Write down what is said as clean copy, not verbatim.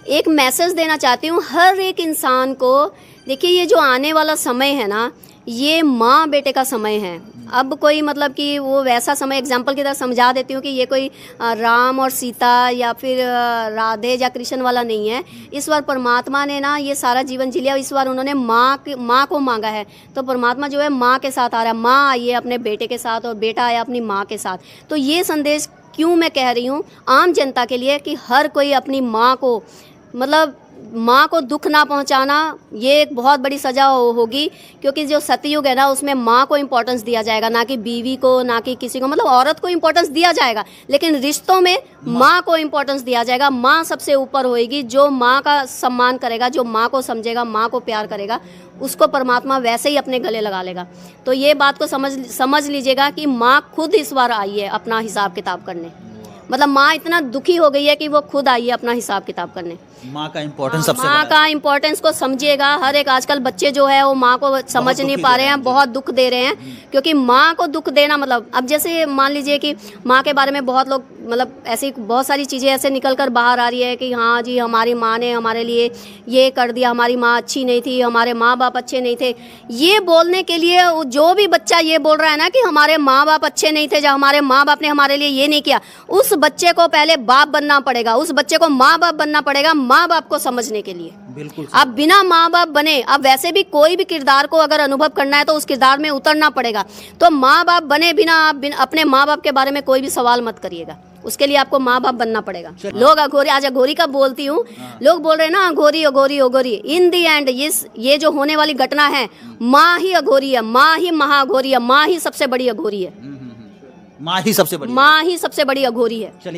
एक मैसेज देना चाहती हूँ हर एक इंसान को। देखिए ये जो आने वाला समय है ना, ये माँ बेटे का समय है। अब कोई मतलब कि वो वैसा समय एग्जाम्पल की तरह समझा देती हूँ कि ये कोई राम और सीता या फिर राधे या कृष्ण वाला नहीं है। इस बार परमात्मा ने ना ये सारा जीवन जी लिया, इस बार उन्होंने माँ को मांगा है, तो परमात्मा जो है माँ के साथ आ रहा है। माँ आई है अपने बेटे के साथ और बेटा आया अपनी माँ के साथ। तो ये संदेश क्यों मैं कह रही हूँ आम जनता के लिए कि हर कोई अपनी माँ को, मतलब माँ को दुख ना पहुँचाना, ये एक बहुत बड़ी सज़ा होगी। क्योंकि जो सतयुग है ना, उसमें माँ को इम्पोर्टेंस दिया जाएगा, ना कि बीवी को, ना कि किसी को, मतलब औरत को इम्पोर्टेंस दिया जाएगा, लेकिन रिश्तों में माँ को इम्पोर्टेंस दिया जाएगा। माँ सबसे ऊपर होएगी। जो माँ का सम्मान करेगा, जो माँ को समझेगा, माँ को प्यार करेगा, उसको परमात्मा वैसे ही अपने गले लगा लेगा। तो ये बात को समझ लीजिएगा कि माँ खुद इस बार आई है अपना हिसाब किताब करने। मतलब माँ इतना दुखी हो गई है कि वो खुद आई है अपना हिसाब किताब करने। माँ का इम्पोर्टेंस सबसे माँ बड़ा का इम्पोर्टेंस को समझिएगा। हर एक आजकल बच्चे जो है वो माँ को समझ नहीं पा रहे हैं, बहुत दुख दे रहे हैं। क्योंकि माँ को दुख देना मतलब, अब जैसे मान लीजिए कि माँ के बारे में बहुत लोग, मतलब ऐसी बहुत सारी चीज़ें ऐसे निकल कर बाहर आ रही है कि हाँ जी हमारी माँ ने हमारे लिए ये कर दिया, हमारी माँ अच्छी नहीं थी, हमारे माँ बाप अच्छे नहीं थे। ये बोलने के लिए जो भी बच्चा ये बोल रहा है ना कि हमारे माँ बाप अच्छे नहीं थे, जब हमारे माँ बाप ने हमारे लिए ये नहीं किया, उस बच्चे को पहले बाप बनना पड़ेगा, उस बच्चे को माँ बाप बनना पड़ेगा माँ बाप को समझने के लिए। बिल्कुल अब बिना माँ बाप बने, अब वैसे भी कोई भी किरदार को अगर अनुभव करना है तो उस किरदार में उतरना पड़ेगा। तो माँ बाप बने बिना आप अपने माँ बाप के बारे में कोई भी सवाल मत करिएगा, उसके लिए आपको माँ बाप बनना पड़ेगा। लोग अघोरी, आज अघोरी का बोलती हूँ, लोग बोल रहे हैं ना अघोरी अघोरी अघोरी। इन दी एंड ये जो होने वाली घटना है, माँ ही अघोरी है, माँ ही महाअघोरी है, माँ ही सबसे बड़ी अघोरी है, माँ ही सबसे बड़ी माँ ही सबसे बड़ी अघोरी है। चलिए।